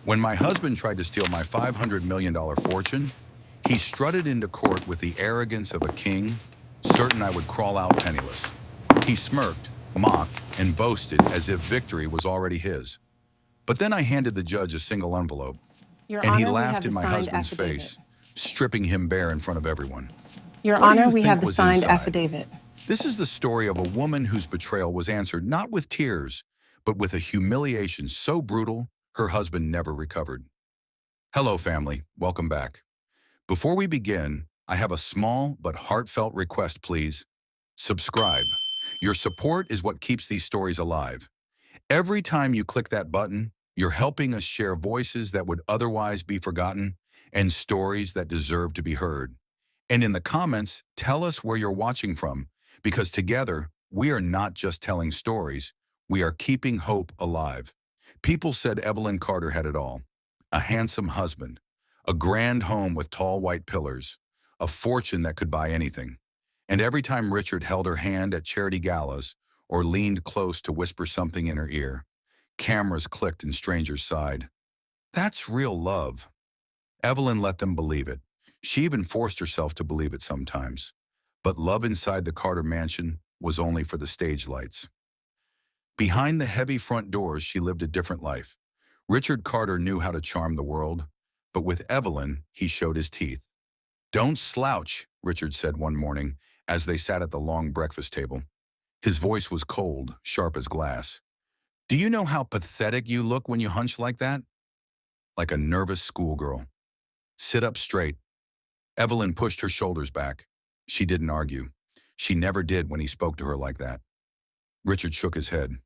When my husband tried to steal my $500 million fortune, he strutted into court with the arrogance of a king, certain I would crawl out penniless. He smirked, mocked, and boasted as if victory was already his. But then I handed the judge a single envelope, Your and he Honor, we laughed have the in my signed husband's affidavit. face, stripping him bare in front of everyone. Your What do Honor, you we think have the was signed inside? affidavit. This is the story of a woman whose betrayal was answered not with tears, but with a humiliation so brutal her husband never recovered. Hello, family. Welcome back. Before we begin, I have a small but heartfelt request, please. Subscribe. Your support is what keeps these stories alive. Every time you click that button, you're helping us share voices that would otherwise be forgotten and stories that deserve to be heard. And in the comments, tell us where you're watching from, because together, we are not just telling stories, we are keeping hope alive. People said Evelyn Carter had it all: a handsome husband, a grand home with tall white pillars, a fortune that could buy anything. And every time Richard held her hand at charity galas or leaned close to whisper something in her ear, cameras clicked and strangers sighed. That's real love. Evelyn let them believe it. She even forced herself to believe it sometimes. But love inside the Carter mansion was only for the stage lights. Behind the heavy front doors, she lived a different life. Richard Carter knew how to charm the world, but with Evelyn, he showed his teeth. "Don't slouch," Richard said one morning as they sat at the long breakfast table. His voice was cold, sharp as glass. "Do you know how pathetic you look when you hunch like that? Like a nervous schoolgirl. Sit up straight." Evelyn pushed her shoulders back. She didn't argue. She never did when he spoke to her like that. Richard shook his head.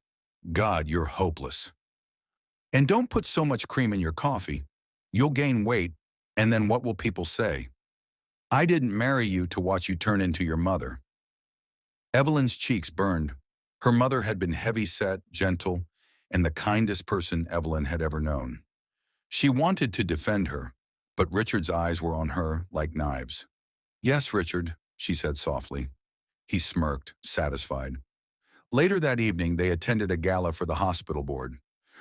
"God, you're hopeless. And don't put so much cream in your coffee. You'll gain weight, and then what will people say? I didn't marry you to watch you turn into your mother." Evelyn's cheeks burned. Her mother had been heavy-set, gentle, and the kindest person Evelyn had ever known. She wanted to defend her, but Richard's eyes were on her like knives. "Yes, Richard," she said softly. He smirked, satisfied. Later that evening, they attended a gala for the hospital board.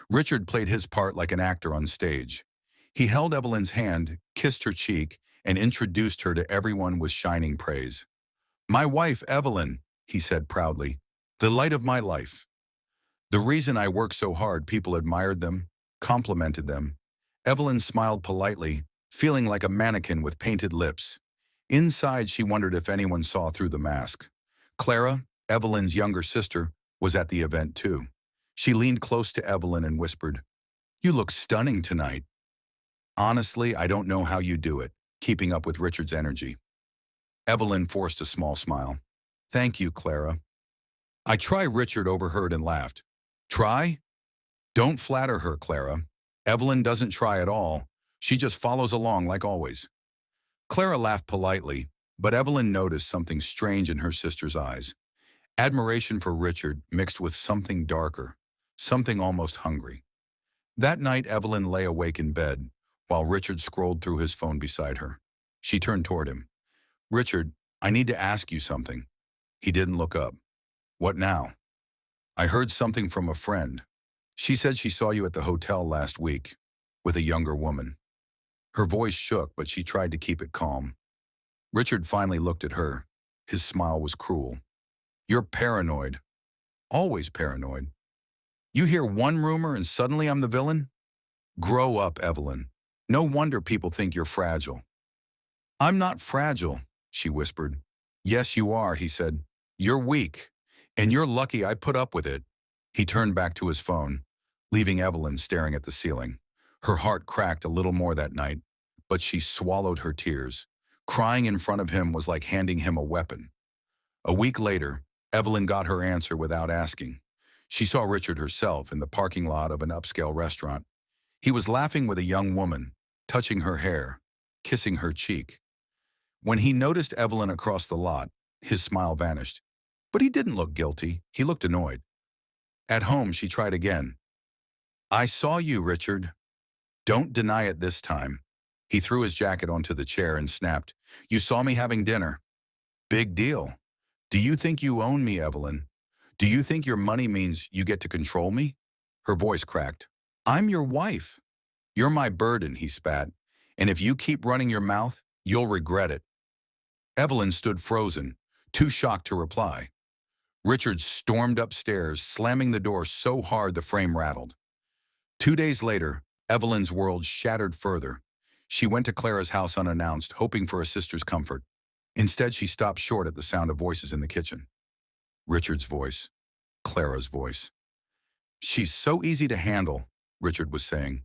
Richard played his part like an actor on stage. He held Evelyn's hand, kissed her cheek, and introduced her to everyone with shining praise. "My wife, Evelyn," he said proudly, "the light of my life. The reason I work so hard." People admired them, complimented them. Evelyn smiled politely, feeling like a mannequin with painted lips. Inside, she wondered if anyone saw through the mask. Clara, Evelyn's younger sister, was at the event too. She leaned close to Evelyn and whispered, "You look stunning tonight." "Honestly, I don't know how you do it," keeping up with Richard's energy. Evelyn forced a small smile. "Thank you, Clara." "I try." Richard overheard and laughed. "Try? Don't flatter her, Clara. Evelyn doesn't try at all. She just follows along like always." Clara laughed politely, but Evelyn noticed something strange in her sister's eyes. Admiration for Richard mixed with something darker, something almost hungry. That night, Evelyn lay awake in bed, while Richard scrolled through his phone beside her. She turned toward him. "Richard, I need to ask you something." He didn't look up. "What now?" "I heard something from a friend. She said she saw you at the hotel last week, with a younger woman." Her voice shook, but she tried to keep it calm. Richard finally looked at her. His smile was cruel. "You're paranoid. Always paranoid. You hear one rumor and suddenly I'm the villain? Grow up, Evelyn. No wonder people think you're fragile." "I'm not fragile," she whispered. "Yes, you are," he said. "You're weak, and you're lucky I put up with it." He turned back to his phone, leaving Evelyn staring at the ceiling. Her heart cracked a little more that night, but she swallowed her tears. Crying in front of him was like handing him a weapon. A week later, Evelyn got her answer without asking. She saw Richard herself in the parking lot of an upscale restaurant. He was laughing with a young woman, touching her hair, kissing her cheek. When he noticed Evelyn across the lot, his smile vanished. But he didn't look guilty. He looked annoyed. At home, she tried again. "I saw you, Richard. Don't deny it this time." He threw his jacket onto the chair and snapped, "You saw me having dinner." "Big deal. Do you think you own me, Evelyn? Do you think your money means you get to control me?" Her voice cracked. "I'm your wife." You're my burden, he spat, and if you keep running your mouth, you'll regret it. Evelyn stood frozen, too shocked to reply. Richard stormed upstairs, slamming the door so hard the frame rattled. 2 days later, Evelyn's world shattered further. She went to Clara's house unannounced, hoping for a sister's comfort. Instead, she stopped short at the sound of voices in the kitchen. Richard's voice. Clara's voice. She's so easy to handle, Richard was saying.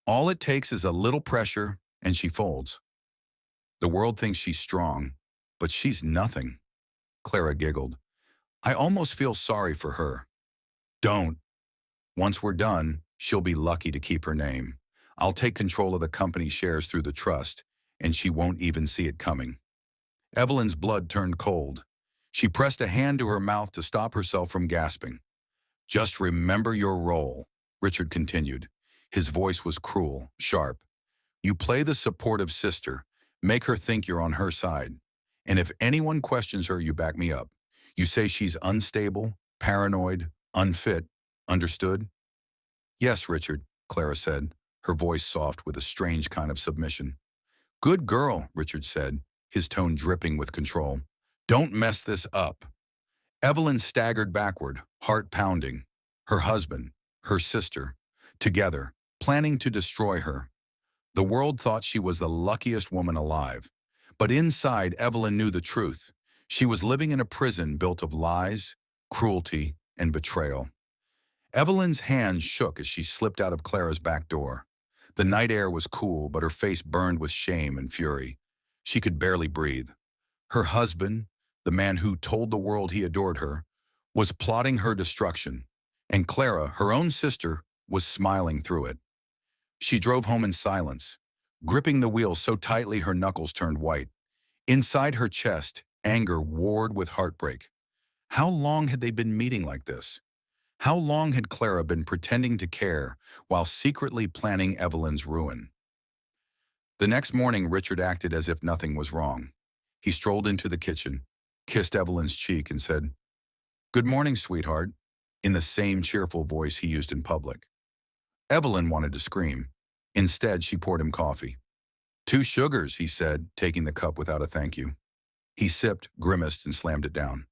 All it takes is a little pressure, and she folds. The world thinks she's strong, but she's nothing. Clara giggled. I almost feel sorry for her. Don't. Once we're done, she'll be lucky to keep her name. I'll take control of the company shares through the trust, and she won't even see it coming. Evelyn's blood turned cold. She pressed a hand to her mouth to stop herself from gasping. Just remember your role, Richard continued. His voice was cruel, sharp. You play the supportive sister, make her think you're on her side. And if anyone questions her, you back me up. You say she's unstable, paranoid, unfit. Understood? Yes, Richard, Clara said, her voice soft with a strange kind of submission. Good girl, Richard said, his tone dripping with control. Don't mess this up. Evelyn staggered backward, heart pounding. Her husband, her sister, together, planning to destroy her. The world thought she was the luckiest woman alive. But inside, Evelyn knew the truth. She was living in a prison built of lies, cruelty, and betrayal. Evelyn's hands shook as she slipped out of Clara's back door. The night air was cool, but her face burned with shame and fury. She could barely breathe. Her husband, the man who told the world he adored her, was plotting her destruction, and Clara, her own sister, was smiling through it. She drove home in silence, gripping the wheel so tightly her knuckles turned white. Inside her chest, anger warred with heartbreak. How long had they been meeting like this? How long had Clara been pretending to care while secretly planning Evelyn's ruin? The next morning, Richard acted as if nothing was wrong. He strolled into the kitchen, kissed Evelyn's cheek, and said, Good morning, sweetheart, in the same cheerful voice he used in public. Evelyn wanted to scream. Instead, she poured him coffee. 2 sugars, he said, taking the cup without a thank you. He sipped, grimaced, and slammed it down.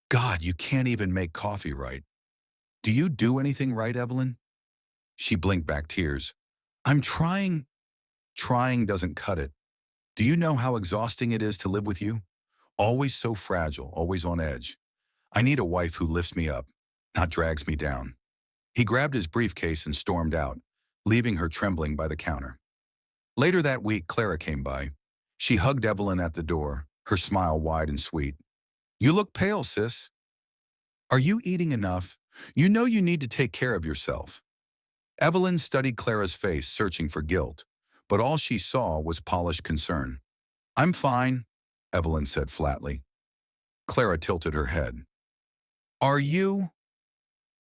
God, you can't even make coffee right. Do you do anything right, Evelyn? She blinked back tears. I'm trying. Trying doesn't cut it. Do you know how exhausting it is to live with you? Always so fragile, always on edge. I need a wife who lifts me up, not drags me down. He grabbed his briefcase and stormed out, leaving her trembling by the counter. Later that week, Clara came by. She hugged Evelyn at the door, her smile wide and sweet. You look pale, sis. Are you eating enough? You know you need to take care of yourself. Evelyn studied Clara's face, searching for guilt, but all she saw was polished concern. I'm fine, Evelyn said flatly. Clara tilted her head. Are you?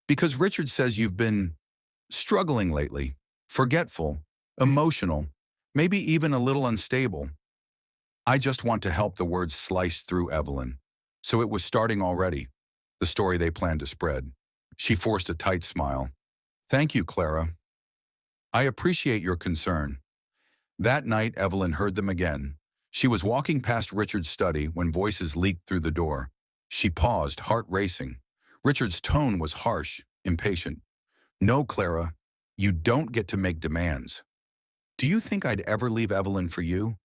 Because Richard says you've been struggling lately, forgetful, emotional, maybe even a little unstable. I just want to help. The words sliced through Evelyn. So it was starting already, the story they planned to spread. She forced a tight smile. Thank you, Clara. I appreciate your concern. That night, Evelyn heard them again. She was walking past Richard's study when voices leaked through the door. She paused, heart racing. Richard's tone was harsh, impatient. No, Clara, you don't get to make demands. Do you think I'd ever leave Evelyn for you?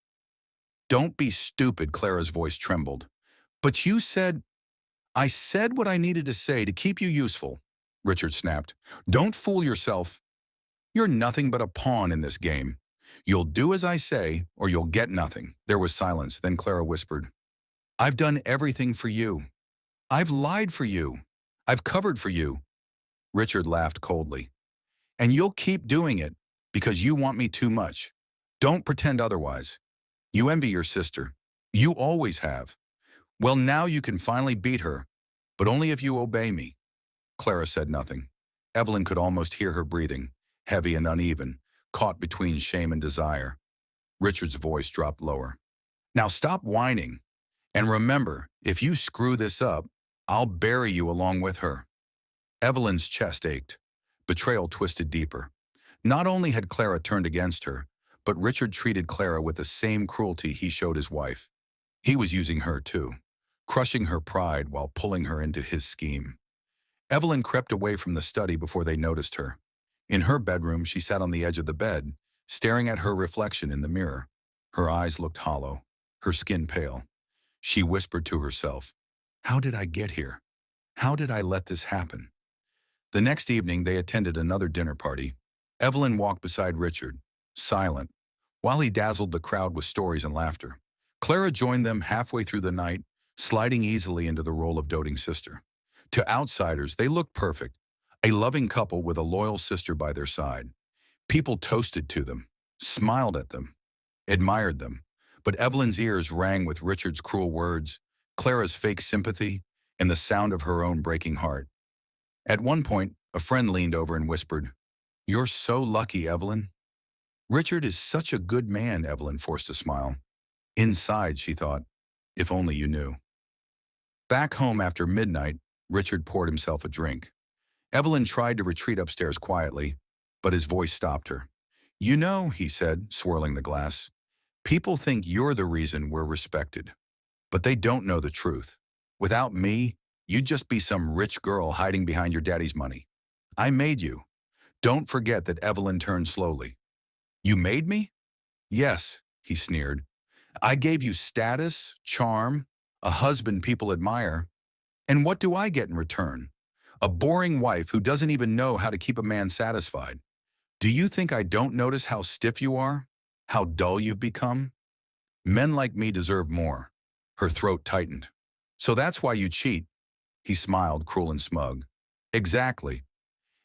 Don't be stupid, Clara's voice trembled. But you said... I said what I needed to say to keep you useful, Richard snapped. Don't fool yourself. You're nothing but a pawn in this game. You'll do as I say, or you'll get nothing. There was silence, then Clara whispered, I've done everything for you. I've lied for you. I've covered for you. Richard laughed coldly. And you'll keep doing it because you want me too much. Don't pretend otherwise. You envy your sister. You always have. Well, now you can finally beat her, but only if you obey me. Clara said nothing. Evelyn could almost hear her breathing, heavy and uneven, caught between shame and desire. Richard's voice dropped lower. Now stop whining. And remember, if you screw this up, I'll bury you along with her. Evelyn's chest ached. Betrayal twisted deeper. Not only had Clara turned against her, but Richard treated Clara with the same cruelty he showed his wife. He was using her too, crushing her pride while pulling her into his scheme. Evelyn crept away from the study before they noticed her. In her bedroom, she sat on the edge of the bed, staring at her reflection in the mirror. Her eyes looked hollow, her skin pale. She whispered to herself, "How did I get here? How did I let this happen?" The next evening, they attended another dinner party. Evelyn walked beside Richard, silent, while he dazzled the crowd with stories and laughter. Clara joined them halfway through the night, sliding easily into the role of doting sister. To outsiders, they looked perfect, a loving couple with a loyal sister by their side. People toasted to them, smiled at them, admired them, but Evelyn's ears rang with Richard's cruel words, Clara's fake sympathy, and the sound of her own breaking heart. At one point, a friend leaned over and whispered, "You're so lucky, Evelyn." "Richard is such a good man," Evelyn forced a smile. Inside, she thought, "If only you knew." Back home after midnight, Richard poured himself a drink. Evelyn tried to retreat upstairs quietly, but his voice stopped her. "You know," he said, swirling the glass, "people think you're the reason we're respected. But they don't know the truth. Without me, you'd just be some rich girl hiding behind your daddy's money. I made you." Don't forget that Evelyn turned slowly. "You made me?" "Yes," he sneered. "I gave you status, charm, a husband people admire. And what do I get in return? A boring wife who doesn't even know how to keep a man satisfied. Do you think I don't notice how stiff you are? How dull you've become? Men like me deserve more." Her throat tightened. "So that's why you cheat." He smiled, cruel and smug. "Exactly.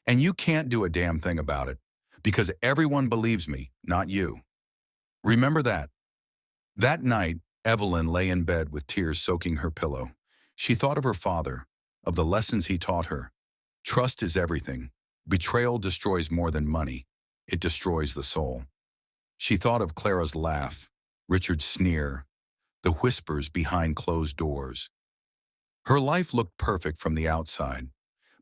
And you can't do a damn thing about it, because everyone believes me, not you. Remember that." That night, Evelyn lay in bed with tears soaking her pillow. She thought of her father, of the lessons he taught her. Trust is everything. Betrayal destroys more than money. It destroys the soul. She thought of Clara's laugh, Richard's sneer, the whispers behind closed doors. Her life looked perfect from the outside,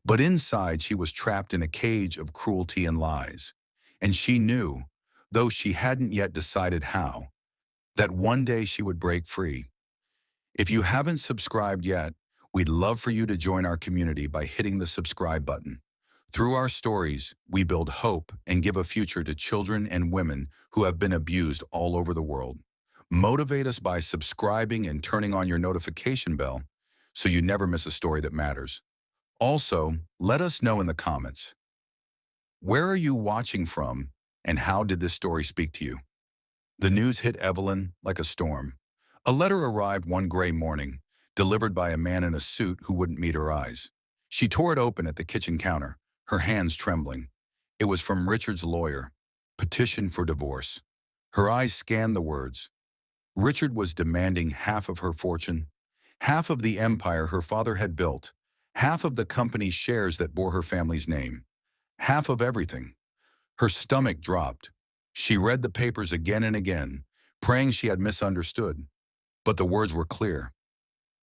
but inside she was trapped in a cage of cruelty and lies. And she knew, though she hadn't yet decided how, that one day she would break free. If you haven't subscribed yet, we'd love for you to join our community by hitting the subscribe button. Through our stories, we build hope and give a future to children and women who have been abused all over the world. Motivate us by subscribing and turning on your notification bell so you never miss a story that matters. Also, let us know in the comments, where are you watching from and how did this story speak to you? The news hit Evelyn like a storm. A letter arrived one gray morning, delivered by a man in a suit who wouldn't meet her eyes. She tore it open at the kitchen counter, her hands trembling. It was from Richard's lawyer, petition for divorce. Her eyes scanned the words. Richard was demanding half of her fortune, half of the empire her father had built, half of the company's shares that bore her family's name, half of everything. Her stomach dropped. She read the papers again and again, praying she had misunderstood. But the words were clear.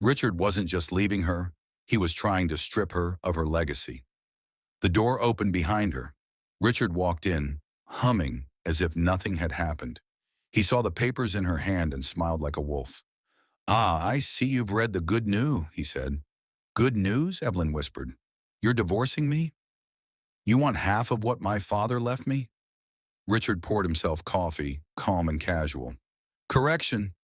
Richard wasn't just leaving her, he was trying to strip her of her legacy. The door opened behind her. Richard walked in, humming as if nothing had happened. He saw the papers in her hand and smiled like a wolf. "Ah, I see you've read the good news," he said. "Good news?" Evelyn whispered. "You're divorcing me? You want half of what my father left me?" Richard poured himself coffee, calm and casual. "Correction.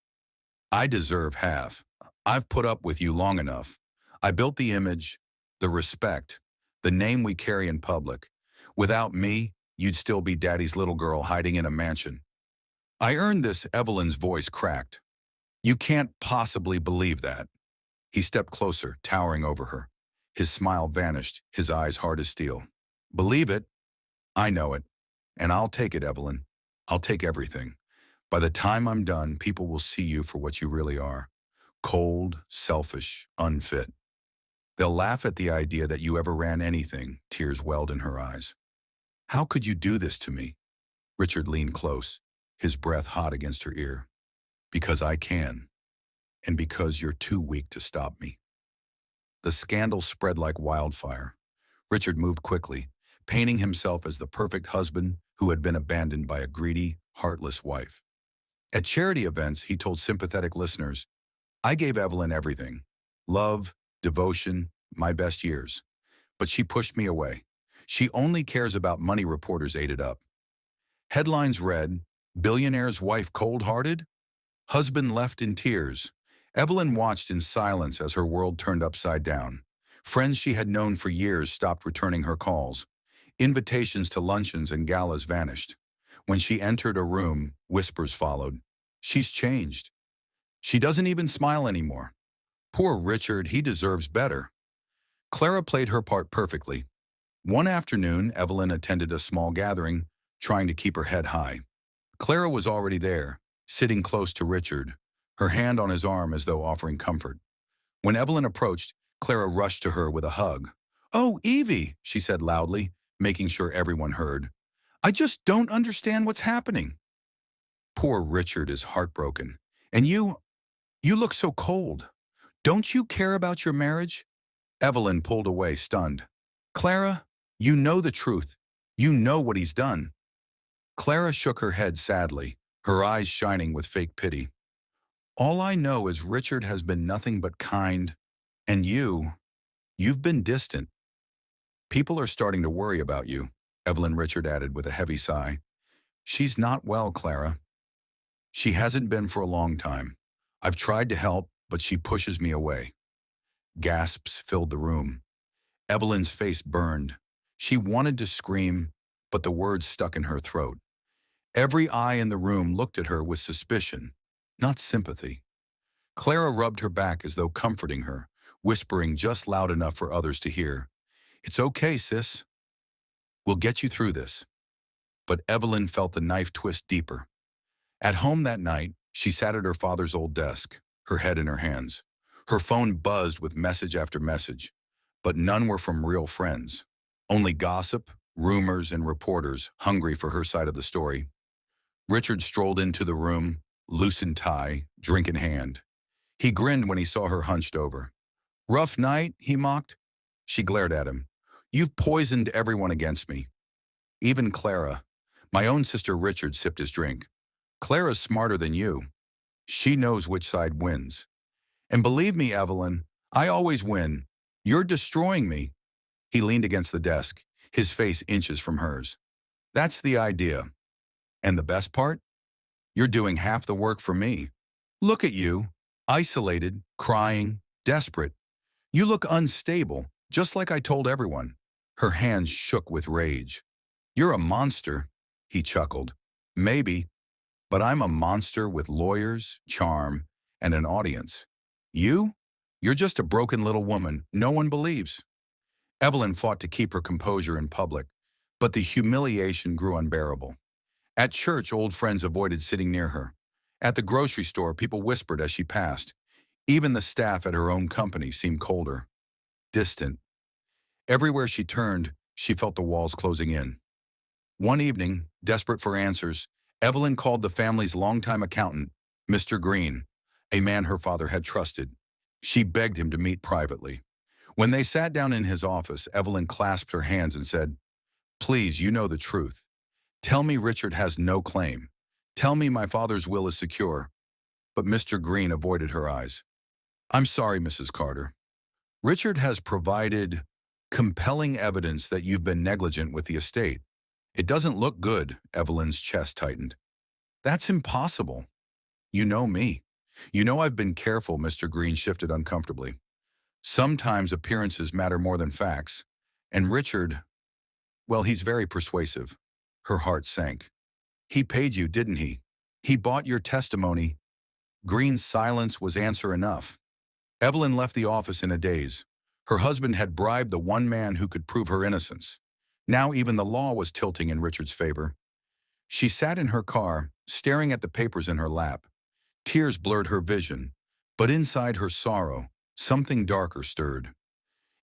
I deserve half. I've put up with you long enough. I built the image, the respect, the name we carry in public. Without me, you'd still be Daddy's little girl hiding in a mansion." "I earned this," Evelyn's voice cracked. "You can't possibly believe that." He stepped closer, towering over her. His smile vanished, his eyes hard as steel. "Believe it? I know it. And I'll take it, Evelyn. I'll take everything. By the time I'm done, people will see you for what you really are. Cold, selfish, unfit. They'll laugh at the idea that you ever ran anything," tears welled in her eyes. "How could you do this to me?" Richard leaned close, his breath hot against her ear. "Because I can. And because you're too weak to stop me." The scandal spread like wildfire. Richard moved quickly, painting himself as the perfect husband, who had been abandoned by a greedy, heartless wife. At charity events, he told sympathetic listeners, "I gave Evelyn everything. Love, devotion, my best years. But she pushed me away. She only cares about money," reporters ate it up. Headlines read, "Billionaire's wife cold-hearted? Husband left in tears." Evelyn watched in silence as her world turned upside down. Friends she had known for years stopped returning her calls. Invitations to luncheons and galas vanished. When she entered a room, whispers followed. "She's changed. She doesn't even smile anymore. Poor Richard, he deserves better." Clara played her part perfectly. One afternoon, Evelyn attended a small gathering, trying to keep her head high. Clara was already there, sitting close to Richard, her hand on his arm as though offering comfort. When Evelyn approached, Clara rushed to her with a hug. "Oh, Evie," she said loudly, making sure everyone heard. "I just don't understand what's happening." "Poor Richard is heartbroken. And you look so cold. Don't you care about your marriage?" Evelyn pulled away, stunned. "Clara, you know the truth. You know what he's done." Clara shook her head sadly, her eyes shining with fake pity. "All I know is Richard has been nothing but kind, and you've been distant. People are starting to worry about you," Evelyn Richard added with a heavy sigh. "She's not well, Clara. She hasn't been for a long time. I've tried to help, but she pushes me away." Gasps filled the room. Evelyn's face burned. She wanted to scream, but the words stuck in her throat. Every eye in the room looked at her with suspicion, not sympathy. Clara rubbed her back as though comforting her, whispering just loud enough for others to hear. "It's okay, sis. We'll get you through this." But Evelyn felt the knife twist deeper. At home that night, she sat at her father's old desk, her head in her hands. Her phone buzzed with message after message, but none were from real friends. Only gossip, rumors, and reporters hungry for her side of the story. Richard strolled into the room, loosened tie, drink in hand. He grinned when he saw her hunched over. "Rough night?" he mocked. She glared at him. "You've poisoned everyone against me." Even Clara. My own sister Richard sipped his drink. "Clara's smarter than you. She knows which side wins. And believe me, Evelyn, I always win. You're destroying me." He leaned against the desk, his face inches from hers. "That's the idea. And the best part? You're doing half the work for me. Look at you, isolated, crying, desperate. You look unstable, just like I told everyone." Her hands shook with rage. "You're a monster," he chuckled. "Maybe, but I'm a monster with lawyers, charm, and an audience. You're just a broken little woman no one believes." Evelyn fought to keep her composure in public, but the humiliation grew unbearable. At church, old friends avoided sitting near her. At the grocery store, people whispered as she passed. Even the staff at her own company seemed colder, distant. Everywhere she turned, she felt the walls closing in. One evening, desperate for answers, Evelyn called the family's longtime accountant, Mr. Green, a man her father had trusted. She begged him to meet privately. When they sat down in his office, Evelyn clasped her hands and said, "Please, you know the truth. Tell me Richard has no claim. Tell me my father's will is secure." But Mr. Green avoided her eyes. "I'm sorry, Mrs. Carter. Richard has provided compelling evidence that you've been negligent with the estate. It doesn't look good." Evelyn's chest tightened. "That's impossible. You know me. You know I've been careful." Mr. Green shifted uncomfortably. "Sometimes appearances matter more than facts. And Richard, well, he's very persuasive." Her heart sank. "He paid you, didn't he? He bought your testimony." Green's silence was answer enough. Evelyn left the office in a daze. Her husband had bribed the one man who could prove her innocence. Now even the law was tilting in Richard's favor. She sat in her car, staring at the papers in her lap. Tears blurred her vision, but inside her sorrow, something darker stirred.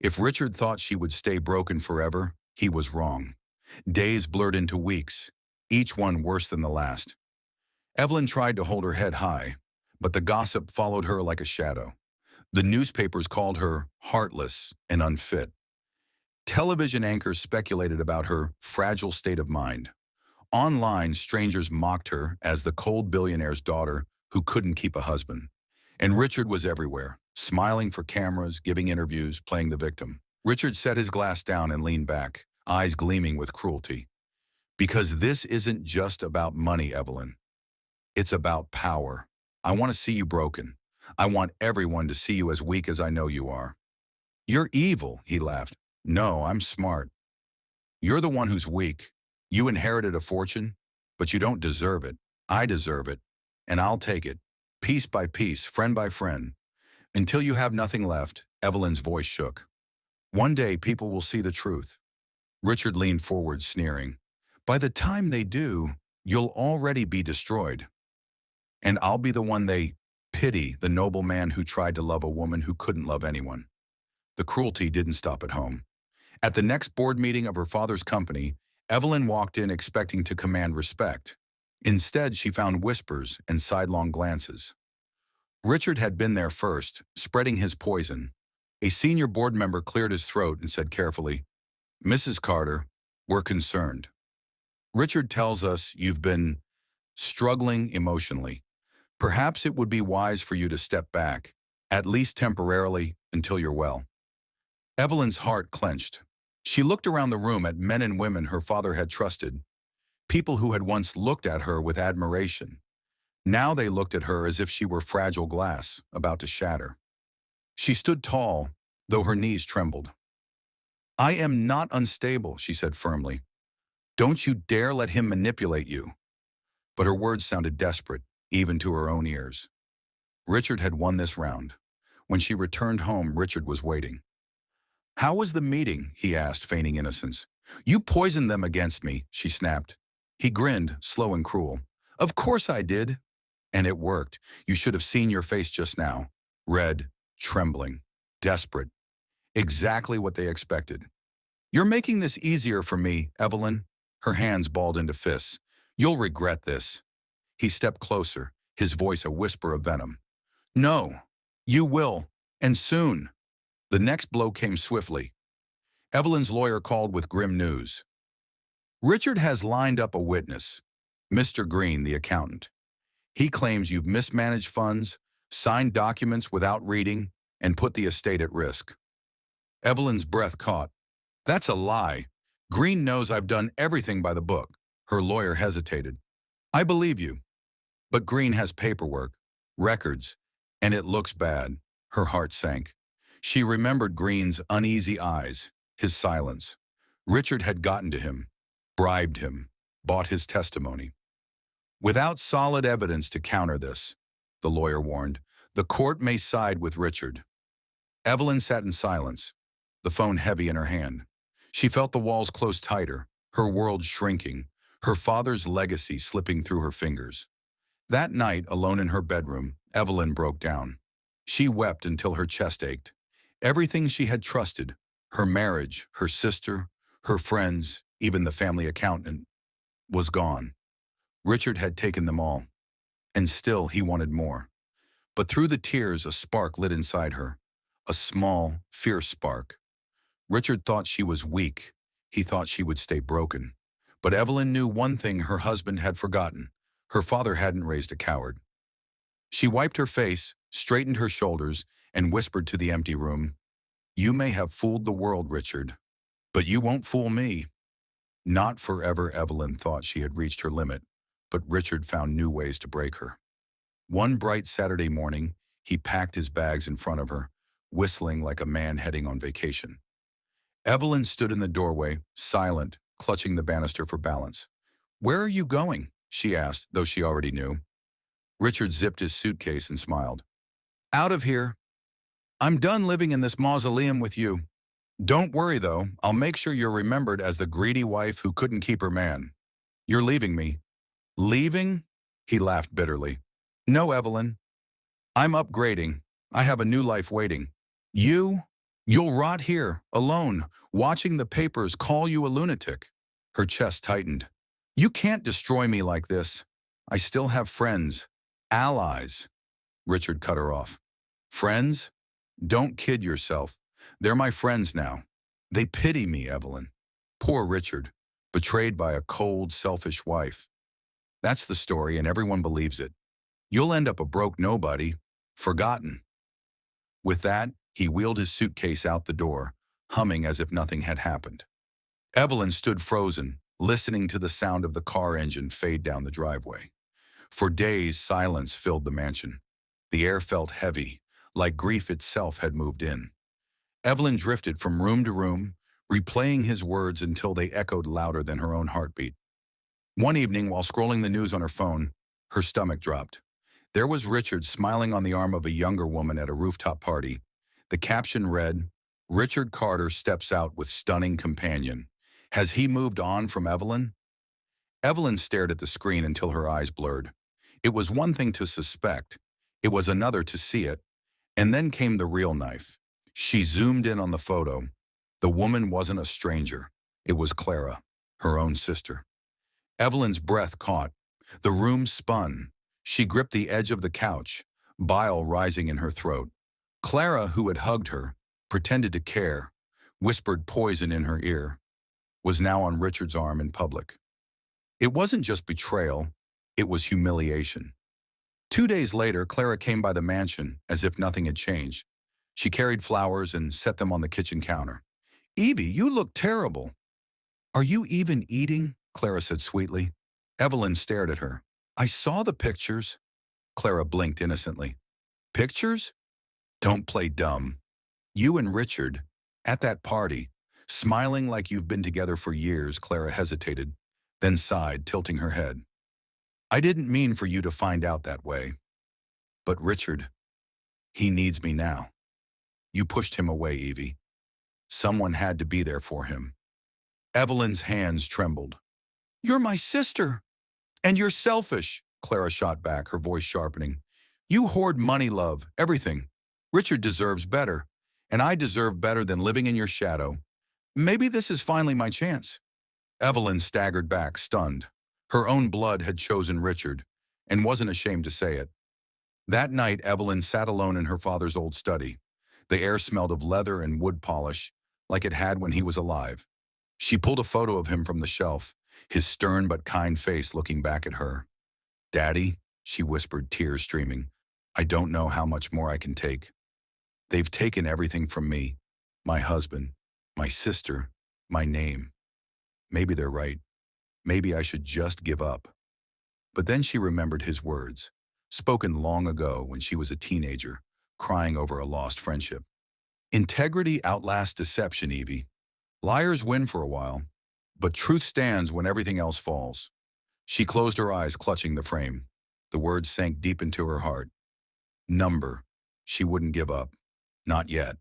If Richard thought she would stay broken forever, he was wrong. Days blurred into weeks, each one worse than the last. Evelyn tried to hold her head high, but the gossip followed her like a shadow. The newspapers called her heartless and unfit. Television anchors speculated about her fragile state of mind. Online, strangers mocked her as the cold billionaire's daughter who couldn't keep a husband. And Richard was everywhere, smiling for cameras, giving interviews, playing the victim. Richard set his glass down and leaned back, eyes gleaming with cruelty. Because this isn't just about money, Evelyn. It's about power. I want to see you broken. I want everyone to see you as weak as I know you are. You're evil, he laughed. No, I'm smart. You're the one who's weak. You inherited a fortune, but you don't deserve it. I deserve it, and I'll take it, piece by piece, friend by friend. Until you have nothing left, Evelyn's voice shook. One day, people will see the truth. Richard leaned forward, sneering. By the time they do, you'll already be destroyed. And I'll be the one they pity, the noble man who tried to love a woman who couldn't love anyone. The cruelty didn't stop at home. At the next board meeting of her father's company, Evelyn walked in expecting to command respect. Instead, she found whispers and sidelong glances. Richard had been there first, spreading his poison. A senior board member cleared his throat and said carefully, "Mrs. Carter, we're concerned. Richard tells us you've been struggling emotionally. Perhaps it would be wise for you to step back, at least temporarily, until you're well." Evelyn's heart clenched. She looked around the room at men and women her father had trusted, people who had once looked at her with admiration. Now they looked at her as if she were fragile glass, about to shatter. She stood tall, though her knees trembled. "I am not unstable," she said firmly. "Don't you dare let him manipulate you." But her words sounded desperate, even to her own ears. Richard had won this round. When she returned home, Richard was waiting. "How was the meeting?" he asked, feigning innocence. "You poisoned them against me," she snapped. He grinned, slow and cruel. "Of course I did. And it worked. You should have seen your face just now. Red, trembling, desperate. Exactly what they expected. You're making this easier for me, Evelyn." Her hands balled into fists. "You'll regret this." He stepped closer, his voice a whisper of venom. "No, you will, and soon." The next blow came swiftly. Evelyn's lawyer called with grim news. "Richard has lined up a witness, Mr. Green, the accountant. He claims you've mismanaged funds, signed documents without reading, and put the estate at risk." Evelyn's breath caught. "That's a lie. Green knows I've done everything by the book." Her lawyer hesitated. "I believe you. But Green has paperwork, records, and it looks bad." Her heart sank. She remembered Green's uneasy eyes, his silence. Richard had gotten to him, bribed him, bought his testimony. "Without solid evidence to counter this," the lawyer warned, "the court may side with Richard." Evelyn sat in silence, the phone heavy in her hand. She felt the walls close tighter, her world shrinking, her father's legacy slipping through her fingers. That night, alone in her bedroom, Evelyn broke down. She wept until her chest ached. Everything she had trusted, her marriage, her sister, her friends, even the family accountant, was gone. Richard had taken them all, and still he wanted more. But through the tears, a spark lit inside her, a small, fierce spark. Richard thought she was weak. He thought she would stay broken. But Evelyn knew one thing her husband had forgotten. Her father hadn't raised a coward. She wiped her face, straightened her shoulders, and whispered to the empty room, "You may have fooled the world, Richard, but you won't fool me." Not forever, Evelyn thought she had reached her limit, but Richard found new ways to break her. One bright Saturday morning, he packed his bags in front of her, whistling like a man heading on vacation. Evelyn stood in the doorway, silent, clutching the banister for balance. "Where are you going?" she asked, though she already knew. Richard zipped his suitcase and smiled. "Out of here. I'm done living in this mausoleum with you. Don't worry, though. I'll make sure you're remembered as the greedy wife who couldn't keep her man. You're leaving me." "Leaving?" He laughed bitterly. "No, Evelyn. I'm upgrading. I have a new life waiting. You'll rot here, alone, watching the papers call you a lunatic." Her chest tightened. "You can't destroy me like this. I still have friends, allies." Richard cut her off. "Friends? Don't kid yourself. They're my friends now. They pity me, Evelyn." Poor Richard. betrayed by a cold, selfish wife. That's the story, and everyone believes it. You'll end up a broke nobody, forgotten. With that, he wheeled his suitcase out the door, humming as if nothing had happened. Evelyn stood frozen, listening to the sound of the car engine fade down the driveway. For days, silence filled the mansion. The air felt heavy, like grief itself had moved in. Evelyn drifted from room to room, replaying his words until they echoed louder than her own heartbeat. One evening, while scrolling the news on her phone, her stomach dropped. There was Richard smiling on the arm of a younger woman at a rooftop party. The caption read, "Richard Carter steps out with stunning companion. Has he moved on from Evelyn?" Evelyn stared at the screen until her eyes blurred. It was one thing to suspect. It was another to see it. And then came the real knife. She zoomed in on the photo. The woman wasn't a stranger. It was Clara, her own sister. Evelyn's breath caught. The room spun. She gripped the edge of the couch, bile rising in her throat. Clara, who had hugged her, pretended to care, whispered poison in her ear, was now on Richard's arm in public. It wasn't just betrayal, it was humiliation. 2 days later, Clara came by the mansion as if nothing had changed. She carried flowers and set them on the kitchen counter. "Evie, you look terrible." "Are you even eating?" Clara said sweetly. Evelyn stared at her. "I saw the pictures." Clara blinked innocently. "Pictures? Don't play dumb. You and Richard, at that party, smiling like you've been together for years." Clara hesitated, then sighed, tilting her head. "I didn't mean for you to find out that way. But Richard, he needs me now." "You pushed him away, Evie. Someone had to be there for him." Evelyn's hands trembled. "You're my sister. And you're selfish," Clara shot back, her voice sharpening. "You hoard money, love, everything. Richard deserves better, and I deserve better than living in your shadow. Maybe this is finally my chance." Evelyn staggered back, stunned. Her own blood had chosen Richard, and wasn't ashamed to say it. That night, Evelyn sat alone in her father's old study. The air smelled of leather and wood polish, like it had when he was alive. She pulled a photo of him from the shelf, his stern but kind face looking back at her. "Daddy," she whispered, tears streaming, "I don't know how much more I can take. They've taken everything from me, my husband, my sister, my name. Maybe they're right. Maybe I should just give up." But then she remembered his words, spoken long ago when she was a teenager, crying over a lost friendship. "Integrity outlasts deception, Evie. Liars win for a while, but truth stands when everything else falls." She closed her eyes, clutching the frame. The words sank deep into her heart. Number. She wouldn't give up. Not yet.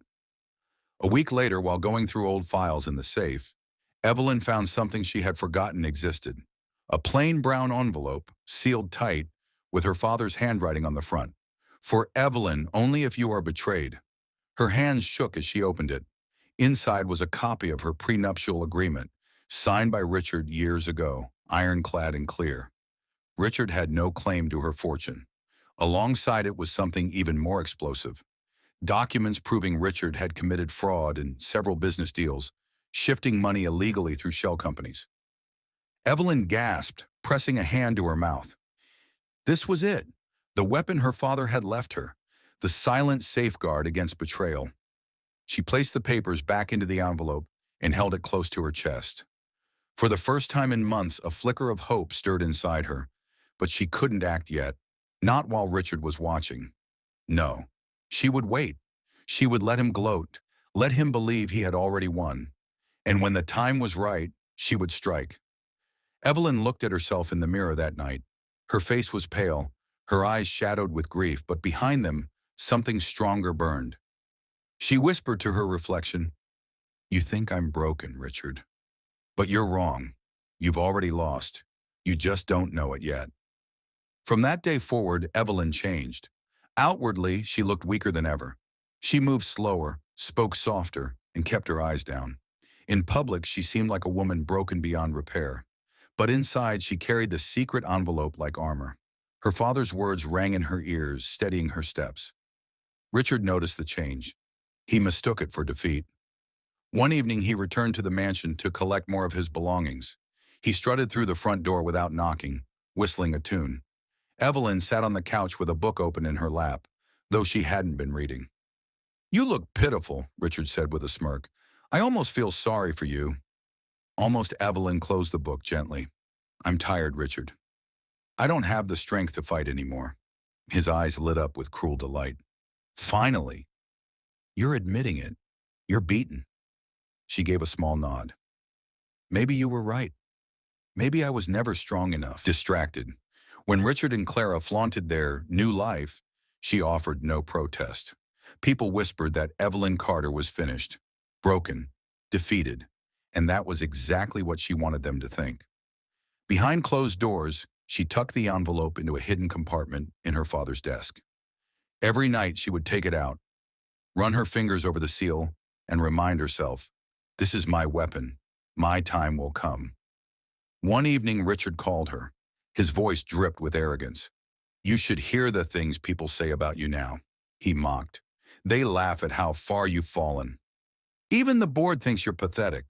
A week later, while going through old files in the safe, Evelyn found something she had forgotten existed. A plain brown envelope, sealed tight, with her father's handwriting on the front. "For Evelyn, only if you are betrayed." Her hands shook as she opened it. Inside was a copy of her prenuptial agreement, signed by Richard years ago, ironclad and clear. Richard had no claim to her fortune. Alongside it was something even more explosive. Documents proving Richard had committed fraud in several business deals, shifting money illegally through shell companies. Evelyn gasped, pressing a hand to her mouth. This was it, the weapon her father had left her, the silent safeguard against betrayal. She placed the papers back into the envelope and held it close to her chest. For the first time in months, a flicker of hope stirred inside her, but she couldn't act yet, not while Richard was watching. No, she would wait. She would let him gloat, let him believe he had already won. And when the time was right, she would strike. Evelyn looked at herself in the mirror that night. Her face was pale, her eyes shadowed with grief, but behind them, something stronger burned. She whispered to her reflection, "You think I'm broken, Richard. But you're wrong. You've already lost. You just don't know it yet." From that day forward, Evelyn changed. Outwardly, she looked weaker than ever. She moved slower, spoke softer, and kept her eyes down. In public, she seemed like a woman broken beyond repair. But inside, she carried the secret envelope like armor. Her father's words rang in her ears, steadying her steps. Richard noticed the change. He mistook it for defeat. One evening, he returned to the mansion to collect more of his belongings. He strutted through the front door without knocking, whistling a tune. Evelyn sat on the couch with a book open in her lap, though she hadn't been reading. "You look pitiful," Richard said with a smirk. "I almost feel sorry for you." Almost Evelyn closed the book gently. "I'm tired, Richard. I don't have the strength to fight anymore." His eyes lit up with cruel delight. "Finally! You're admitting it. You're beaten." She gave a small nod. "Maybe you were right. Maybe I was never strong enough." Distracted. When Richard and Clara flaunted their new life, she offered no protest. People whispered that Evelyn Carter was finished, broken, defeated, and that was exactly what she wanted them to think. Behind closed doors, she tucked the envelope into a hidden compartment in her father's desk. Every night she would take it out, run her fingers over the seal, and remind herself, "This is my weapon. My time will come." One evening Richard called her. His voice dripped with arrogance. "You should hear the things people say about you now," he mocked. "They laugh at how far you've fallen. Even the board thinks you're pathetic.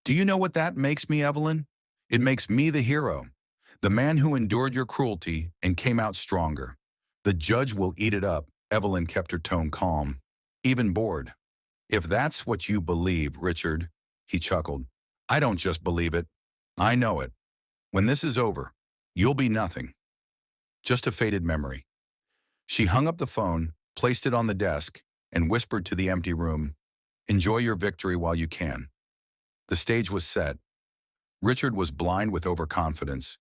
Do you know what that makes me, Evelyn? It makes me the hero, the man who endured your cruelty and came out stronger. The judge will eat it up." Evelyn kept her tone calm, even bored. "If that's what you believe, Richard," he chuckled, "I don't just believe it. I know it. When this is over, you'll be nothing. Just a faded memory." She hung up the phone, placed it on the desk, and whispered to the empty room, "Enjoy your victory while you can." The stage was set. Richard was blind with overconfidence.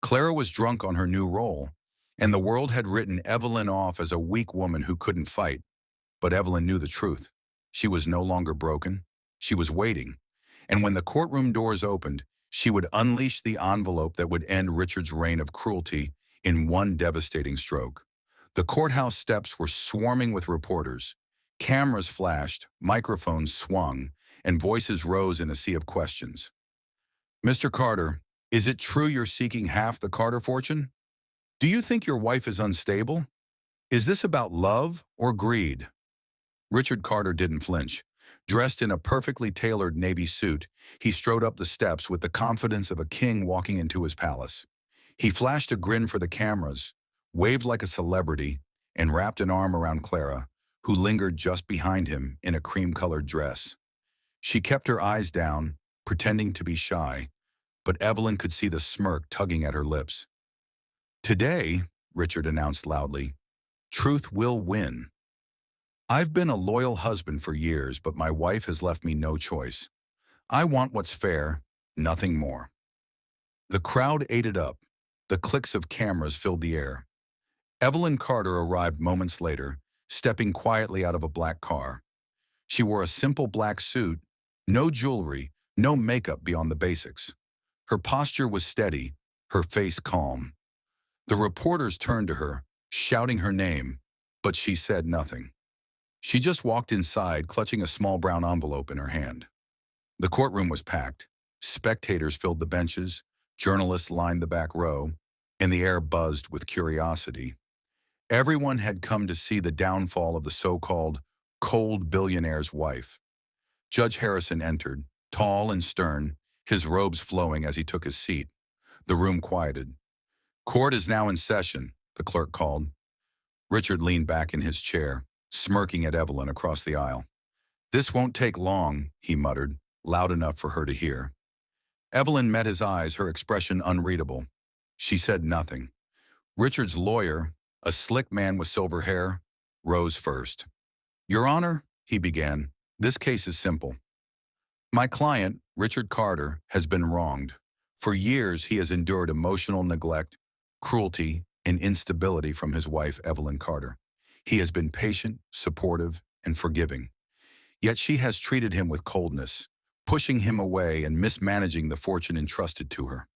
Clara was drunk on her new role, and the world had written Evelyn off as a weak woman who couldn't fight. But Evelyn knew the truth. She was no longer broken. She was waiting. And when the courtroom doors opened, she would unleash the envelope that would end Richard's reign of cruelty in one devastating stroke. The courthouse steps were swarming with reporters. Cameras flashed, microphones swung, and voices rose in a sea of questions. "Mr. Carter, is it true you're seeking half the Carter fortune? Do you think your wife is unstable? Is this about love or greed?" Richard Carter didn't flinch. Dressed in a perfectly tailored navy suit, he strode up the steps with the confidence of a king walking into his palace. He flashed a grin for the cameras, waved like a celebrity, and wrapped an arm around Clara, who lingered just behind him in a cream-colored dress. She kept her eyes down, pretending to be shy, but Evelyn could see the smirk tugging at her lips. "Today," Richard announced loudly, "truth will win. I've been a loyal husband for years, but my wife has left me no choice. I want what's fair, nothing more." The crowd ate it up. The clicks of cameras filled the air. Evelyn Carter arrived moments later, stepping quietly out of a black car. She wore a simple black suit, no jewelry, no makeup beyond the basics. Her posture was steady, her face calm. The reporters turned to her, shouting her name, but she said nothing. She just walked inside, clutching a small brown envelope in her hand. The courtroom was packed. Spectators filled the benches, journalists lined the back row, and the air buzzed with curiosity. Everyone had come to see the downfall of the so-called cold billionaire's wife. Judge Harrison entered, tall and stern, his robes flowing as he took his seat. The room quieted. "Court is now in session," the clerk called. Richard leaned back in his chair, smirking at Evelyn across the aisle. "This won't take long," he muttered, loud enough for her to hear. Evelyn met his eyes, her expression unreadable. She said nothing. Richard's lawyer, a slick man with silver hair, rose first. "Your Honor," he began, "this case is simple. My client, Richard Carter, has been wronged. For years he has endured emotional neglect, cruelty, and instability from his wife, Evelyn Carter. He has been patient, supportive, and forgiving. Yet she has treated him with coldness, pushing him away and mismanaging the fortune entrusted to her.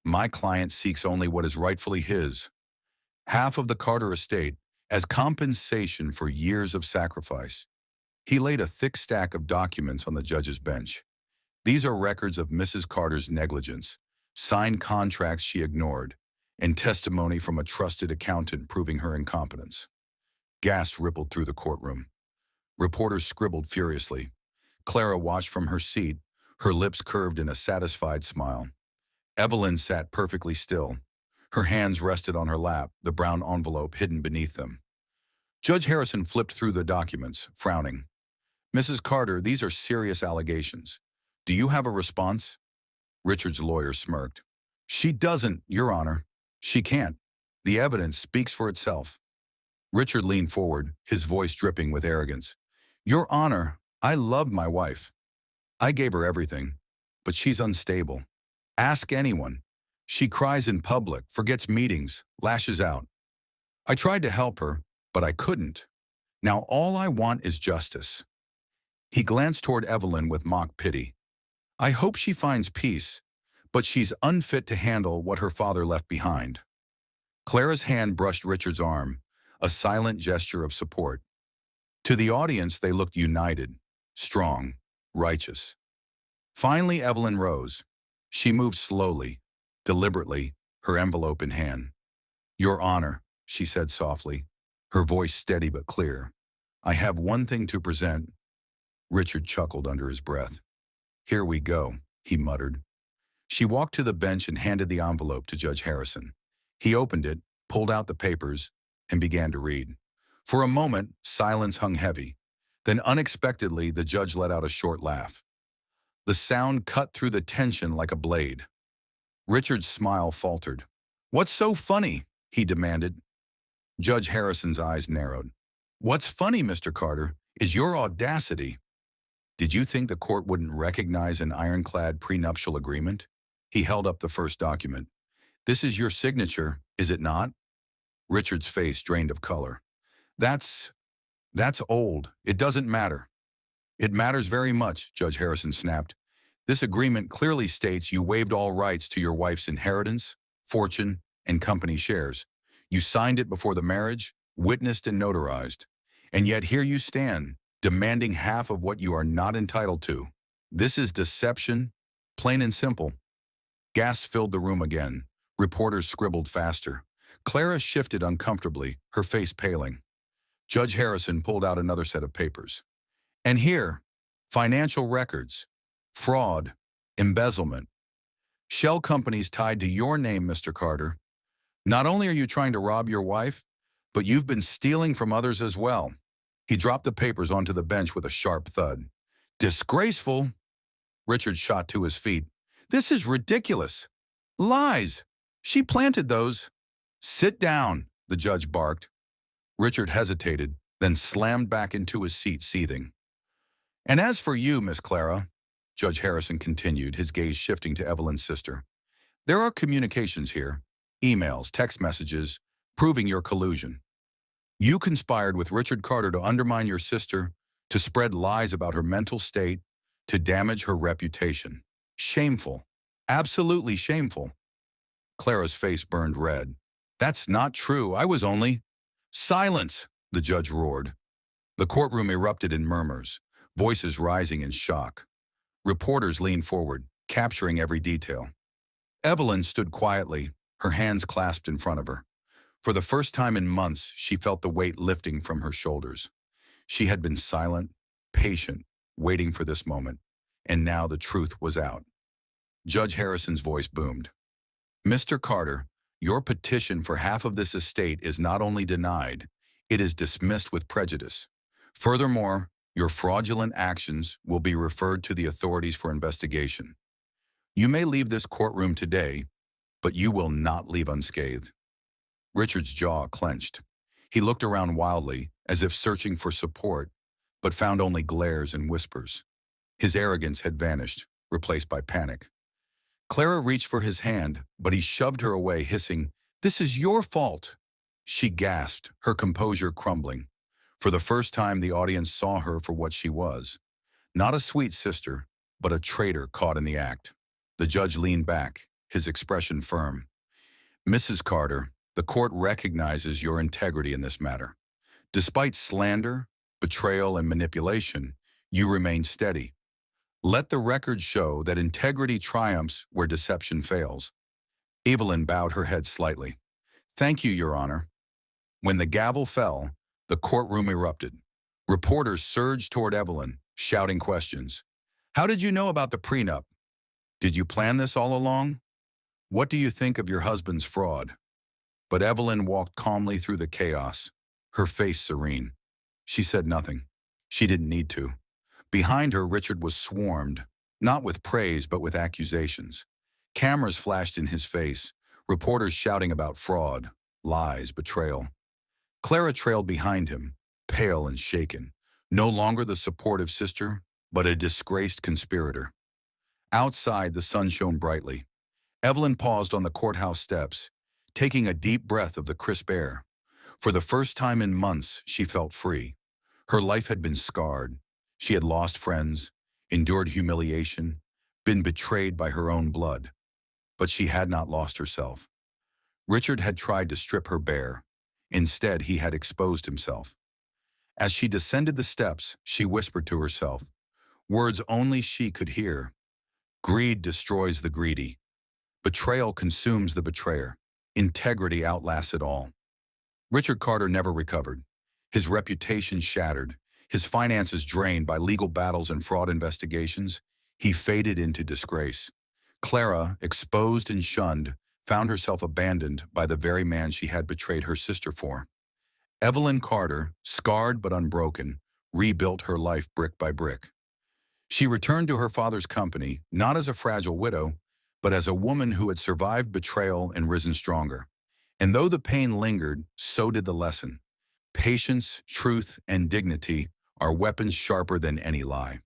My client seeks only what is rightfully his, half of the Carter estate, as compensation for years of sacrifice." He laid a thick stack of documents on the judge's bench. These are records of Mrs. Carter's negligence, signed contracts she ignored, and testimony from a trusted accountant proving her incompetence. Gasps rippled through the courtroom. Reporters scribbled furiously. Clara watched from her seat, her lips curved in a satisfied smile. Evelyn sat perfectly still. Her hands rested on her lap, the brown envelope hidden beneath them. Judge Harrison flipped through the documents, frowning. "Mrs. Carter, these are serious allegations. Do you have a response?" Richard's lawyer smirked. "She doesn't, Your Honor. She can't. The evidence speaks for itself." Richard leaned forward, his voice dripping with arrogance. "Your Honor, I love my wife. I gave her everything, but she's unstable. Ask anyone. She cries in public, forgets meetings, lashes out. I tried to help her, but I couldn't. Now all I want is justice." He glanced toward Evelyn with mock pity. "I hope she finds peace, but she's unfit to handle what her father left behind." Clara's hand brushed Richard's arm, a silent gesture of support. To the audience, they looked united, strong, righteous. Finally, Evelyn rose. She moved slowly, deliberately, her envelope in hand. "Your Honor," she said softly, her voice steady but clear. "I have one thing to present." Richard chuckled under his breath. "Here we go," he muttered. She walked to the bench and handed the envelope to Judge Harrison. He opened it, pulled out the papers, and began to read. For a moment, silence hung heavy. Then unexpectedly, the judge let out a short laugh. The sound cut through the tension like a blade. Richard's smile faltered. "What's so funny?" he demanded. Judge Harrison's eyes narrowed. "What's funny, Mr. Carter, is your audacity. Did you think the court wouldn't recognize an ironclad prenuptial agreement?" He held up the first document. "This is your signature, is it not?" Richard's face drained of color. That's old. It doesn't matter." "It matters very much," Judge Harrison snapped. "This agreement clearly states you waived all rights to your wife's inheritance, fortune, and company shares. You signed it before the marriage, witnessed and notarized. And yet here you stand, demanding half of what you are not entitled to. This is deception, plain and simple." Gasps filled the room again. Reporters scribbled faster. Clara shifted uncomfortably, her face paling. Judge Harrison pulled out another set of papers. "And here, financial records, fraud, embezzlement. Shell companies tied to your name, Mr. Carter. Not only are you trying to rob your wife, but you've been stealing from others as well." He dropped the papers onto the bench with a sharp thud. "Disgraceful!" Richard shot to his feet. "This is ridiculous. Lies! She planted those." "Sit down," the judge barked. Richard hesitated, then slammed back into his seat, seething. "And as for you, Miss Clara," Judge Harrison continued, his gaze shifting to Evelyn's sister, "there are communications here, emails, text messages, proving your collusion. You conspired with Richard Carter to undermine your sister, to spread lies about her mental state, to damage her reputation. Shameful. Absolutely shameful." Clara's face burned red. "That's not true. I was only—" "Silence!" the judge roared. The courtroom erupted in murmurs, voices rising in shock. Reporters leaned forward, capturing every detail. Evelyn stood quietly, her hands clasped in front of her. For the first time in months, she felt the weight lifting from her shoulders. She had been silent, patient, waiting for this moment, and now the truth was out. Judge Harrison's voice boomed. "Mr. Carter, your petition for half of this estate is not only denied, it is dismissed with prejudice. Furthermore, your fraudulent actions will be referred to the authorities for investigation. You may leave this courtroom today, but you will not leave unscathed." Richard's jaw clenched. He looked around wildly, as if searching for support, but found only glares and whispers. His arrogance had vanished, replaced by panic. Clara reached for his hand, but he shoved her away, hissing, "This is your fault." She gasped, her composure crumbling. For the first time, the audience saw her for what she was. Not a sweet sister, but a traitor caught in the act. The judge leaned back, his expression firm. "Mrs. Carter, the court recognizes your integrity in this matter. Despite slander, betrayal, and manipulation, you remain steady. Let the record show that integrity triumphs where deception fails." Evelyn bowed her head slightly. "Thank you, Your Honor." When the gavel fell, the courtroom erupted. Reporters surged toward Evelyn, shouting questions. "How did you know about the prenup? Did you plan this all along?" What do you think of your husband's fraud? But Evelyn walked calmly through the chaos, her face serene. She said nothing. She didn't need to. Behind her, Richard was swarmed, not with praise but with accusations. Cameras flashed in his face, reporters shouting about fraud, lies, betrayal. Clara trailed behind him, pale and shaken, no longer the supportive sister, but a disgraced conspirator. Outside, the sun shone brightly. Evelyn paused on the courthouse steps, taking a deep breath of the crisp air. For the first time in months, she felt free. Her life had been scarred. She had lost friends, endured humiliation, been betrayed by her own blood. But she had not lost herself. Richard had tried to strip her bare. Instead, he had exposed himself. As she descended the steps, she whispered to herself, words only she could hear. Greed destroys the greedy. Betrayal consumes the betrayer. Integrity outlasts it all. Richard Carter never recovered. His reputation shattered, his finances drained by legal battles and fraud investigations. He faded into disgrace. Clara, exposed and shunned, found herself abandoned by the very man she had betrayed her sister for. Evelyn Carter, scarred but unbroken, rebuilt her life brick by brick. She returned to her father's company, not as a fragile widow, but as a woman who had survived betrayal and risen stronger. And though the pain lingered, so did the lesson. Patience, truth, and dignity are weapons sharper than any lie.